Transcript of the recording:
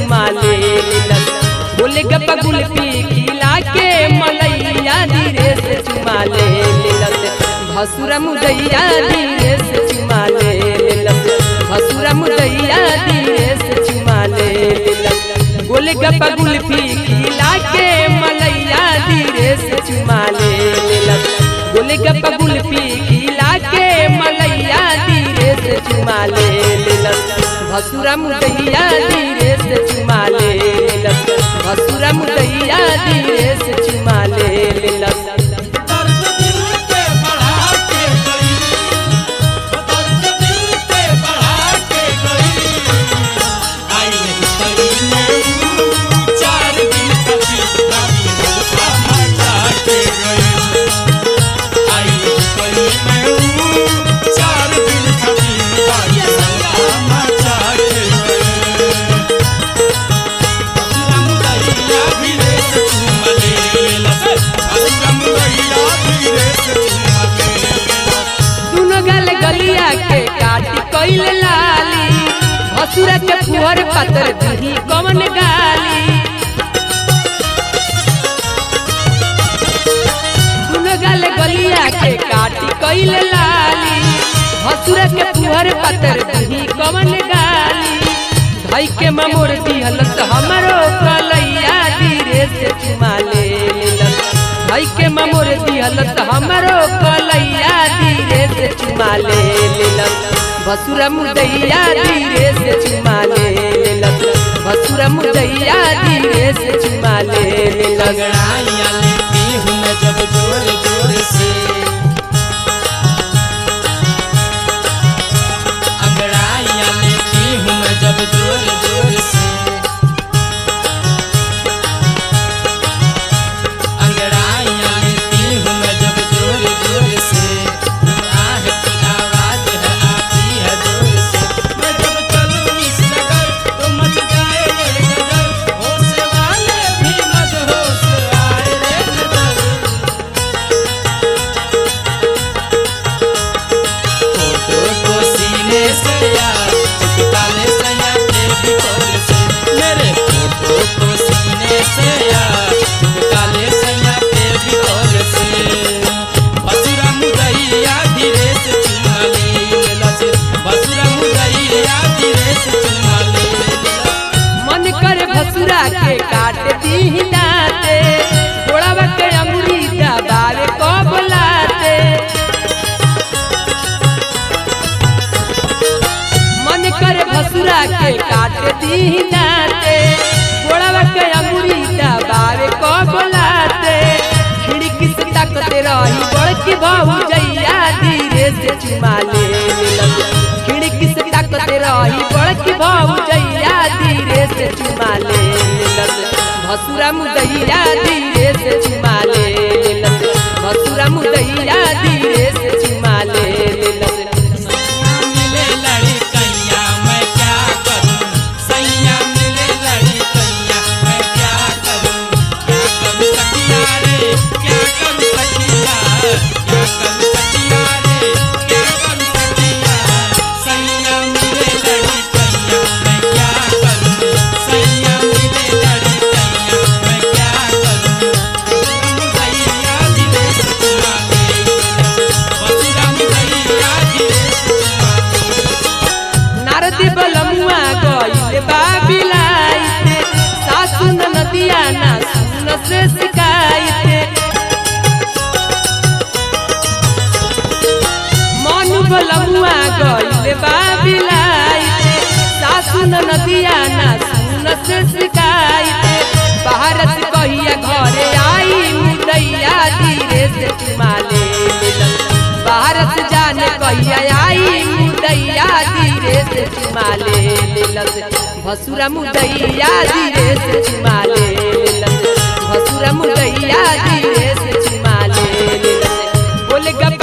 चुमा ले लेलस। गोलगप्पा कुल्फी खिला के मलैया धीरे से चुमा ले लेलस। भसुरा मुदैया धीरे से चुमा ले लेलस। भसुरा मुदैया धीरे से चुमा ले लेलस। गोलगप्पा कुल्फी खिला के मलैया धीरे से चुमा ले लेलस। गोलगप्पा कुल्फी खिला के मलैया धीरे से चुमा ले लेलस। भसुरा मुदैया धीरे से चुमा ले लेलस। भसुरा मुदैया धीरे से चुमा ले लेलस। गलिया के काटी कइल लाली भसुरा के फुहर पातर दही कवन गाली। दुनो गाल गलिया के काटी कइल लाली भसुरा के फुहर पातर दही कवन गाली। धई के ममोर दिहलस हमरो कलैया धीरे से चुमा ले लेलस। धई के ममोर दिहलस हमरो कलैया धीरे से चुमा ले लेलस। भसुरा मुदैया धीरे से चुमा ले लेलस। भसुरा मुदैया धीरे से चुमा ले लेलस। अंगड़ाइयाँ लेती हूँ मैं जब जोर जोर से, अंगड़ाइयाँ लेती हूँ मैं जब जोर जोर से, अंगड़ाइयाँ लेती हूँ मैं जब जोर जोर से। आह की आवाज़ है आती है जोर से। मैं जब चलूँ इस नगर तो मच जाए ये गदर, होश वाले भी मदहोश आए रे नजर। फोटो को सीने से यार चिपका ले सैया तेरी कोल से, मेरे फोटो को सीने से यार चिपका ले सैया तेरी कोल से। भसुरा मुदैया धीरे से चुमा ले लेलस। भसुरा मुदैया धीरे से चुमा ले लेलस। मन कर भसुरा के काट दी दाते गोड़वा के अंगुरी दबावे को बोलाते। मन कर भसुरा के काट दी दाते गोड़वा के अंगुरी दबावे को बोलाते। खिड़की से ताकते रही बड़की भौजैया धीरे से चुमा ले लेलस। खिड़की से ताकते रही बड़की भौजैया धीरे से चुमा ले लेलस। भसुरा मुदैया धीरे से चुमा ले लेलस। भसुरा मुदैया धीरे से चुमा ले लेलस। सैया मिले लड़कैया मैं क्या करूं, सैया मिले लड़कैया मैं क्या करूं। क्या करूं सखिया रे क्या करूं सखिया, क्या करूं सखिया रे क्या करूं सखिया। सैया मिले लड़कैया मैं क्या करूं, सैया मिले लड़कैया मैं क्या करूं। मुदैया धीरे से चुमा ले लेलस। भसुरा मुदैया धीरे से चुमा ले लेलस। नारदी बलमुआ गइले बाबिलाइते सासु नदिया ना सुन से शिकायते। मनु बलमुआ गइले बाबिलाइते सासु नदिया ना सुन से शिकायते। बाहर से कहिया घरे आई मुदैया धीरे से चुमा ले लेलस। बाहर से जाने कहिया आई मुदैया धीरे से चुमा ले लेलस। भसुरा मुदैया धीरे से चुमा ले लेलस। भसुरा मुदैया धीरे से चुमा ले लेलस। गोलगप्पा